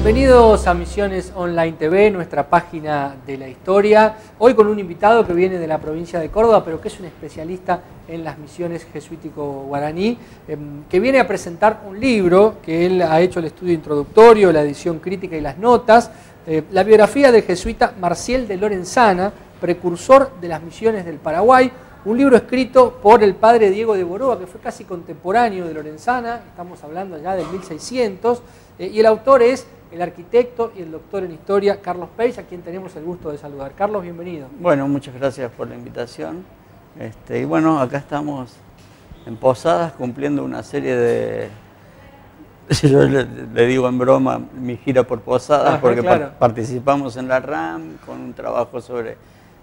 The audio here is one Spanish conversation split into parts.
Bienvenidos a Misiones Online TV, nuestra página de la historia. Hoy con un invitado que viene de la provincia de Córdoba, pero que es un especialista en las misiones jesuítico-guaraní, que viene a presentar un libro que él ha hecho el estudio introductorio, la edición crítica y las notas, la biografía del jesuita Marciel de Lorenzana, precursor de las misiones del Paraguay, un libro escrito por el padre Diego de Boroba, que fue casi contemporáneo de Lorenzana, estamos hablando ya del 1600, y el autor es el arquitecto y el doctor en historia Carlos Peis, a quien tenemos el gusto de saludar. Carlos, bienvenido. Bueno, muchas gracias por la invitación. Y bueno, acá estamos en Posadas cumpliendo una serie de... Yo le digo en broma mi gira por Posadas, porque claro, participamos en la RAM con un trabajo sobre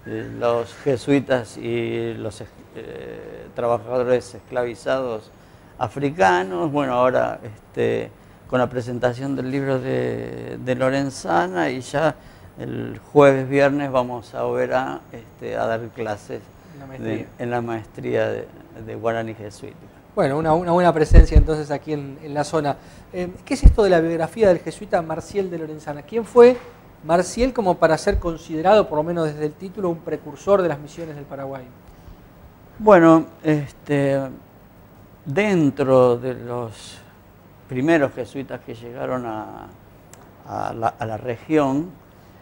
los jesuitas y los trabajadores esclavizados africanos. Bueno, ahora con la presentación del libro de Lorenzana, y ya el jueves, viernes vamos a Oberá a dar clases en la maestría de guaraní jesuítica. Bueno, una buena presencia entonces aquí en la zona. ¿Qué es esto de la biografía del jesuita Marciel de Lorenzana? ¿Quién fue Marciel como para ser considerado, por lo menos desde el título, un precursor de las misiones del Paraguay? Bueno, dentro de los primeros jesuitas que llegaron a la región,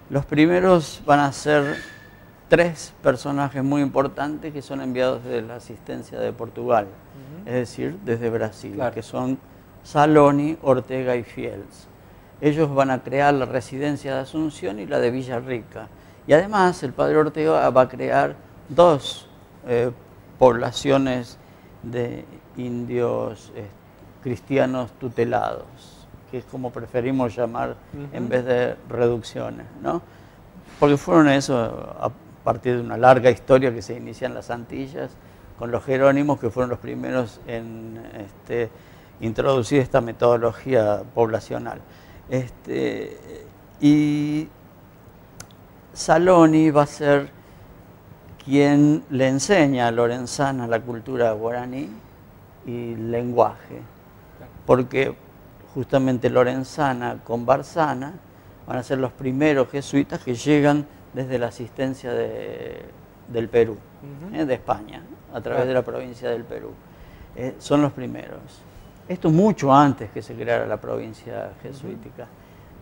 los primeros van a ser tres personajes muy importantes que son enviados desde la asistencia de Portugal, es decir, desde Brasil, claro, que son Saloni, Ortega y Fields. Ellos van a crear la residencia de Asunción y la de Villarrica. Y además el padre Ortega va a crear dos poblaciones de indios cristianos tutelados, que es como preferimos llamar en vez de reducciones, ¿no? Porque fueron eso a partir de una larga historia que se inicia en las Antillas con los jerónimos, que fueron los primeros en introducir esta metodología poblacional. Y Saloni va a ser quien le enseña a Lorenzana la cultura guaraní y el lenguaje, porque justamente Lorenzana con Barzana van a ser los primeros jesuitas que llegan desde la asistencia del Perú, de España, a través de la provincia del Perú. Son los primeros. Esto mucho antes que se creara la provincia jesuítica.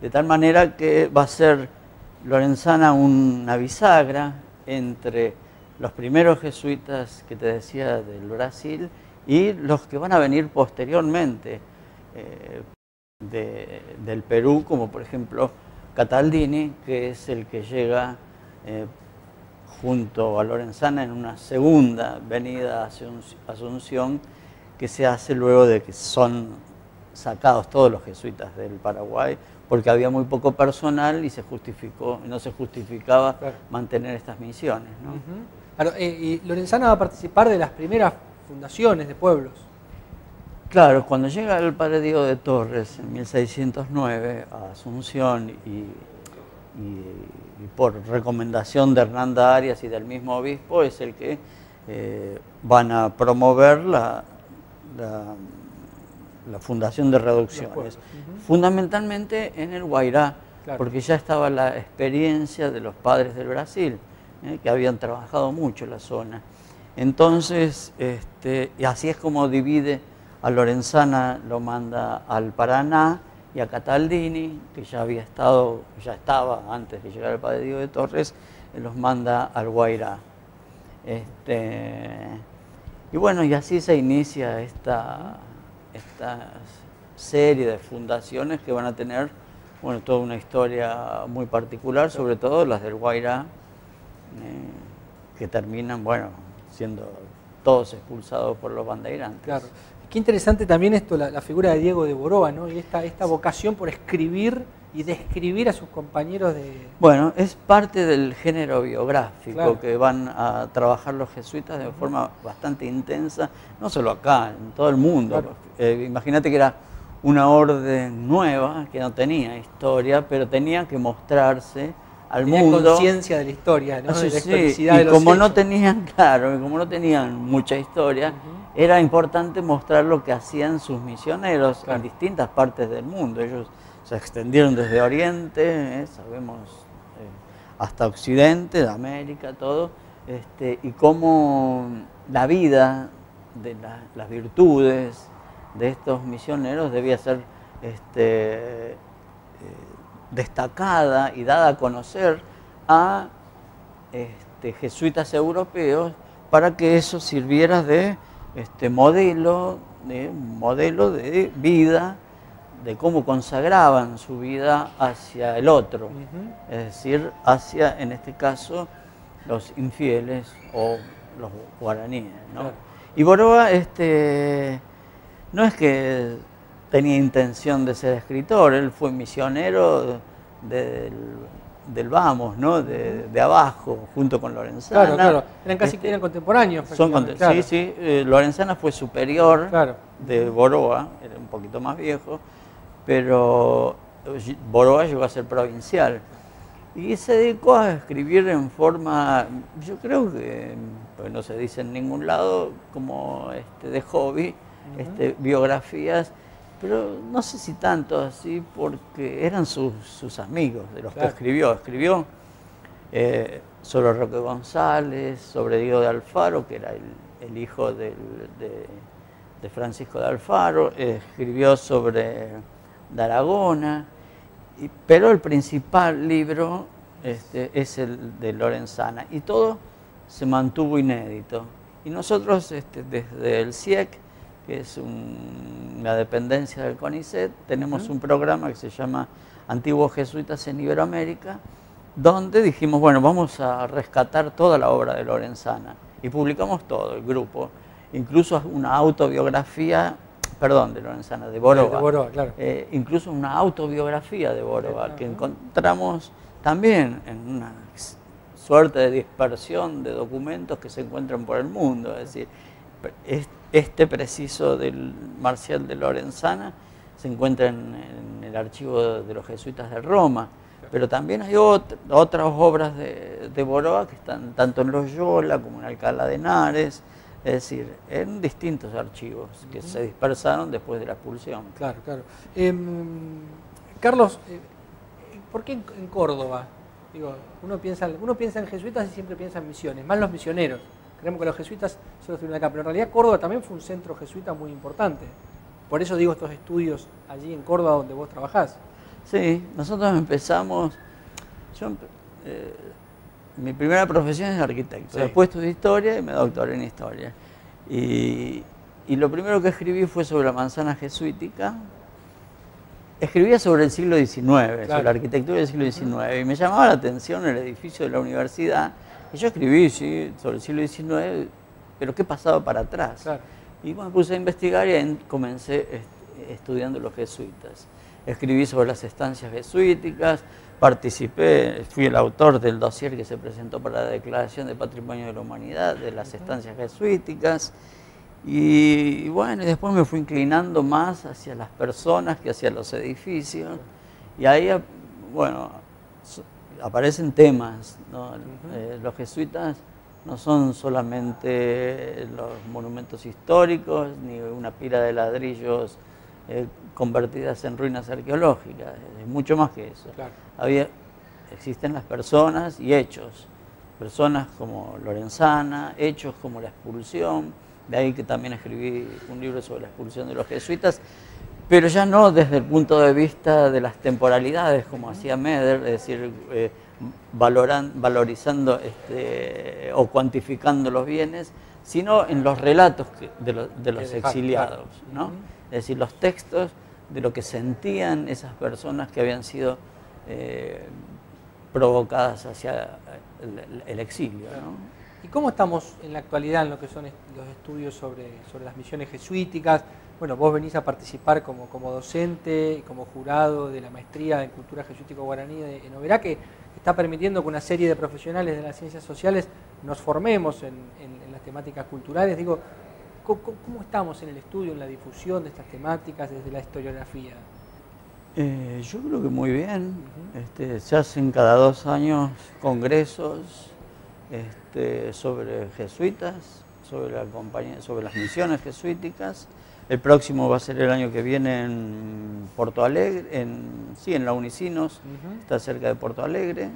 De tal manera que va a ser Lorenzana una bisagra entre los primeros jesuitas que te decía del Brasil y los que van a venir posteriormente del Perú, como por ejemplo Cataldini, que es el que llega junto a Lorenzana en una segunda venida a Asunción, que se hace luego de que son sacados todos los jesuitas del Paraguay, porque había muy poco personal y no se justificaba mantener estas misiones, ¿no? Claro, y Lorenzana va a participar de las primeras fundaciones de pueblos. Claro, cuando llega el padre Diego de Torres en 1609 a Asunción y por recomendación de Hernanda Arias y del mismo obispo, es el que van a promover la fundación de reducciones, fundamentalmente en el Guairá, claro, porque ya estaba la experiencia de los padres del Brasil, que habían trabajado mucho la zona. Entonces, y así es como divide a Lorenzana, lo manda al Paraná, y a Cataldini, que ya estaba antes de llegar el padre Diego de Torres, los manda al Guairá. Y bueno, y así se inicia esta serie de fundaciones que van a tener, bueno, toda una historia muy particular, sobre todo las del Guairá, que terminan, bueno, siendo todos expulsados por los bandeirantes. Claro. Qué interesante también esto, la figura de Diego de Boroba, ¿no? Y esta vocación por escribir y describir a sus compañeros de... Bueno, es parte del género biográfico, claro, que van a trabajar los jesuitas de forma bastante intensa, no solo acá, en todo el mundo. Claro. Imagínate que era una orden nueva, que no tenía historia, pero tenía que mostrarse al mundo. Conciencia de la historia, ¿no? Sí, de la historicidad de los como hechos. no tenían, claro, como no tenían mucha historia, era importante mostrar lo que hacían sus misioneros Claro. en distintas partes del mundo. Ellos se extendieron desde Oriente, sabemos, hasta Occidente, de América, todo, y cómo la vida de las virtudes de estos misioneros debía ser destacada y dada a conocer a jesuitas europeos, para que eso sirviera de modelo de vida, de cómo consagraban su vida hacia el otro, es decir, hacia, en este caso, los infieles o los guaraníes, ¿no? Claro. Y Boroa no es que tenía intención de ser escritor, él fue misionero del vamos, ¿no? De abajo, junto con Lorenzana. Claro, claro. Eran casi eran contemporáneos. Claro. Sí. Lorenzana fue superior, claro, de Boroa, era un poquito más viejo, pero Boroa llegó a ser provincial. Y se dedicó a escribir en forma, yo creo que, pues no se dice en ningún lado, como de hobby, biografías, pero no sé si tanto así, porque eran sus amigos de los claro, que escribió. Escribió sobre Roque González, sobre Diego de Alfaro, que era el hijo de Francisco de Alfaro, escribió sobre de Aragona, pero el principal libro es el de Lorenzana, y todo se mantuvo inédito. Y nosotros desde el CIEC, que es una dependencia del CONICET, tenemos un programa que se llama Antiguos Jesuitas en Iberoamérica, donde dijimos, bueno, vamos a rescatar toda la obra de Lorenzana, y publicamos todo, el grupo, incluso una autobiografía, perdón, de Lorenzana, de Boroa. De Boroa, claro. Incluso una autobiografía de Boroa, que encontramos también en una suerte de dispersión de documentos que se encuentran por el mundo. Es decir, este preciso del Marcial de Lorenzana se encuentra en el archivo de los jesuitas de Roma, pero también hay otras obras de Boroa que están tanto en Loyola como en Alcalá de Henares, es decir, en distintos archivos que se dispersaron después de la expulsión. Claro, claro. Carlos, ¿por qué en Córdoba? Digo, uno piensa en jesuitas y siempre piensa en misiones, más los misioneros. Creemos que los jesuitas solo estuvieron acá, pero en realidad Córdoba también fue un centro jesuita muy importante. Por eso digo estos estudios allí en Córdoba donde vos trabajás. Sí, nosotros empezamos, mi primera profesión es arquitecto, sí. Después estudié historia y me doctoré en historia. Y lo primero que escribí fue sobre la manzana jesuítica. Escribía sobre el siglo XIX, claro, sobre la arquitectura del siglo XIX, y me llamaba la atención el edificio de la universidad. Y yo escribí, sí, sobre el siglo XIX, pero ¿qué pasaba para atrás? Claro. Y me puse a investigar y comencé estudiando los jesuitas. Escribí sobre las estancias jesuíticas, participé, fui el autor del dossier que se presentó para la Declaración de Patrimonio de la Humanidad de las estancias jesuíticas. Y bueno, y después me fui inclinando más hacia las personas que hacia los edificios. Y ahí, bueno, aparecen temas, ¿no? Los jesuitas no son solamente los monumentos históricos, ni una pila de ladrillos convertidas en ruinas arqueológicas, es mucho más que eso. Claro. Existen las personas y hechos, personas como Lorenzana, hechos como la expulsión, de ahí que también escribí un libro sobre la expulsión de los jesuitas, pero ya no desde el punto de vista de las temporalidades, como hacía Meder, es decir, valorizando o cuantificando los bienes, sino en los relatos de los exiliados, ¿no? Es decir, los textos de lo que sentían esas personas que habían sido provocadas hacia el exilio, ¿no? ¿Y cómo estamos en la actualidad en lo que son los estudios sobre las misiones jesuíticas? Bueno, vos venís a participar como docente y como jurado de la maestría en cultura jesuítico-guaraní en Oberá, que está permitiendo que una serie de profesionales de las ciencias sociales nos formemos en las temáticas culturales. Digo, ¿cómo estamos en el estudio, en la difusión de estas temáticas desde la historiografía? Yo creo que muy bien. Se hacen cada 2 años congresos sobre jesuitas sobre las misiones jesuíticas. El próximo va a ser el año que viene en Porto Alegre, en la Unicinos, está cerca de Porto Alegre.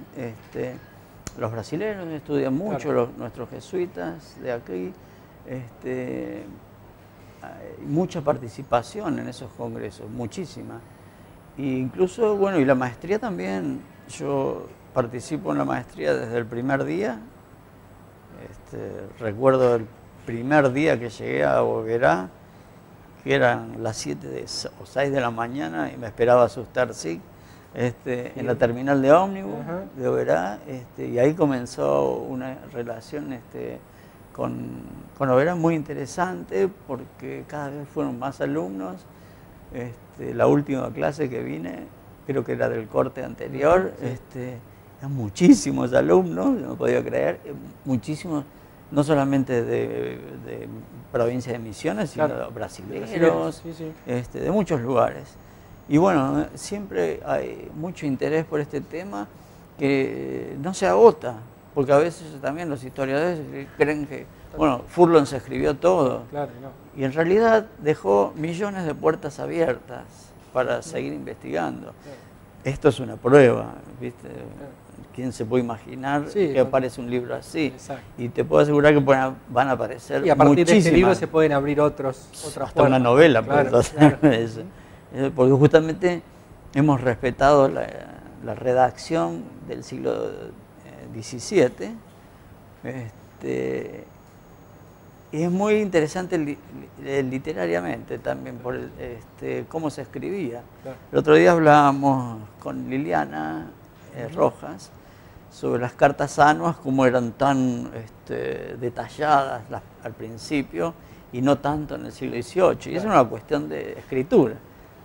Los brasileños estudian mucho, claro, nuestros jesuitas de aquí. Hay mucha participación en esos congresos, muchísima. E incluso, bueno, y la maestría también. Yo participo en la maestría desde el primer día. Recuerdo el primer día que llegué a Oberá, que eran las 7 o 6 de la mañana y me esperaba asustar, sí, en la terminal de ómnibus de Oberá, y ahí comenzó una relación con Oberá muy interesante, porque cada vez fueron más alumnos. La última clase que vine, creo que era del corte anterior, eran muchísimos alumnos, no podía creer, muchísimos, no solamente de provincia de Misiones, sino claro, brasileños, de muchos lugares. Y bueno, siempre hay mucho interés por este tema que no se agota, porque a veces también los historiadores creen que, bueno, Furlong se escribió todo, claro, no, y en realidad dejó millones de puertas abiertas para seguir investigando. Claro. Esto es una prueba, ¿viste? Claro. ¿Quién se puede imaginar que aparece un libro así? Exacto. Y te puedo asegurar que van a aparecer y a partir de este libro se pueden abrir otras hasta puertas. Una novela, claro, claro. Eso. Porque justamente hemos respetado la redacción del siglo XVII. Y es muy interesante literariamente también por cómo se escribía. Claro. El otro día hablábamos con Liliana Rojas sobre las cartas anuas, cómo eran tan detalladas al principio y no tanto en el siglo XVIII. Claro. Y es una cuestión de escritura,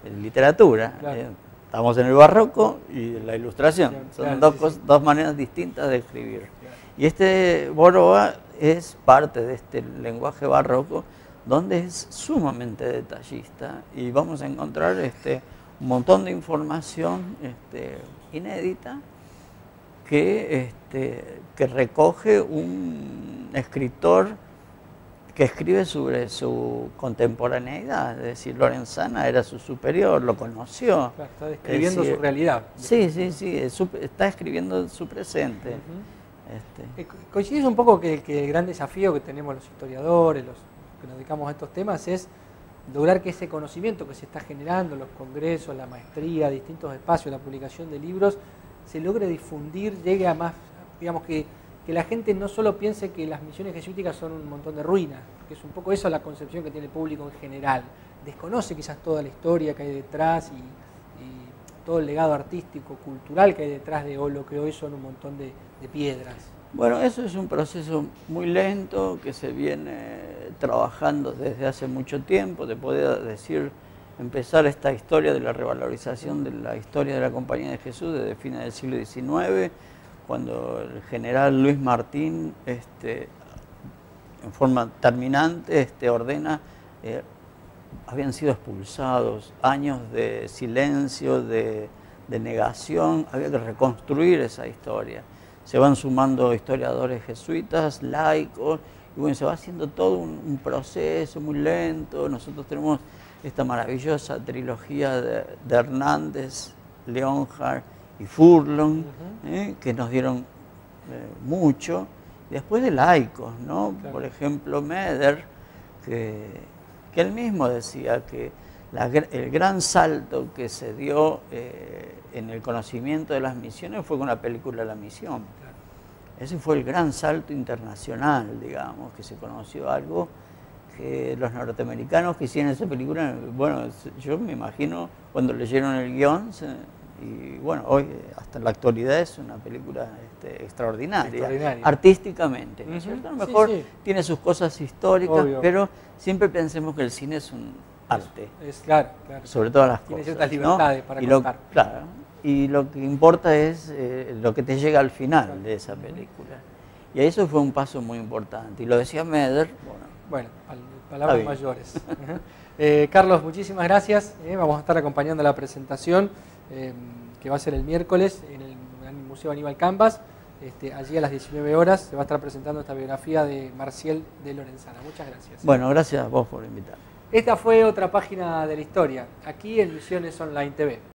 de literatura. Claro. Estamos en el barroco y la ilustración. Son dos maneras distintas de escribir. Claro. Y Boroa es parte de este lenguaje barroco, donde es sumamente detallista, y vamos a encontrar un montón de información inédita que recoge un escritor que escribe sobre su contemporaneidad, es decir, Lorenzana era su superior, lo conoció. Claro, está describiendo su realidad. Sí, está escribiendo su presente. ¿Coincides un poco que el gran desafío que tenemos los historiadores, los que nos dedicamos a estos temas, es lograr que ese conocimiento que se está generando, los congresos, la maestría, distintos espacios, la publicación de libros, se logre difundir, llegue a más, digamos, que la gente no solo piense que las misiones jesuíticas son un montón de ruinas, porque es un poco eso la concepción que tiene el público en general. Desconoce quizás toda la historia que hay detrás y todo el legado artístico, cultural que hay detrás de lo que hoy son un montón de piedras. Bueno, eso es un proceso muy lento que se viene trabajando desde hace mucho tiempo. Te podría decir, empezar esta historia de la revalorización de la historia de la Compañía de Jesús desde fines del siglo XIX, cuando el general Luis Martín, en forma terminante, ordena, habían sido expulsados, años de silencio, de negación, había que reconstruir esa historia. Se van sumando historiadores jesuitas, laicos, y bueno, se va haciendo todo un proceso muy lento. Nosotros tenemos esta maravillosa trilogía de Hernández, Leonhardt y Furlong, que nos dieron mucho. Y después de laicos, ¿no? Claro. Por ejemplo, Meder, que él mismo decía que el gran salto que se dio en el conocimiento de las misiones fue con la película La Misión. Claro. Ese fue el gran salto internacional, digamos, que se conoció algo que los norteamericanos que hicieron esa película, bueno, yo me imagino cuando leyeron el guión, y bueno, hoy hasta la actualidad es una película extraordinaria, artísticamente, ¿no es cierto? A lo mejor tiene sus cosas históricas, obvio, pero siempre pensemos que el cine es un arte, claro, sobre todas las tiene cosas, ciertas libertades, ¿no? Para contar. Claro, y lo que importa es lo que te llega al final de esa película, y eso fue un paso muy importante, y lo decía Meder, bueno, palabras mayores. Carlos, muchísimas gracias. Vamos a estar acompañando la presentación que va a ser el miércoles en el Museo Aníbal Cambas. allí a las 19 horas se va a estar presentando esta biografía de Marcial de Lorenzana. Muchas gracias. Bueno, gracias a vos por invitarme. Esta fue otra página de la historia, aquí en Misiones Online TV.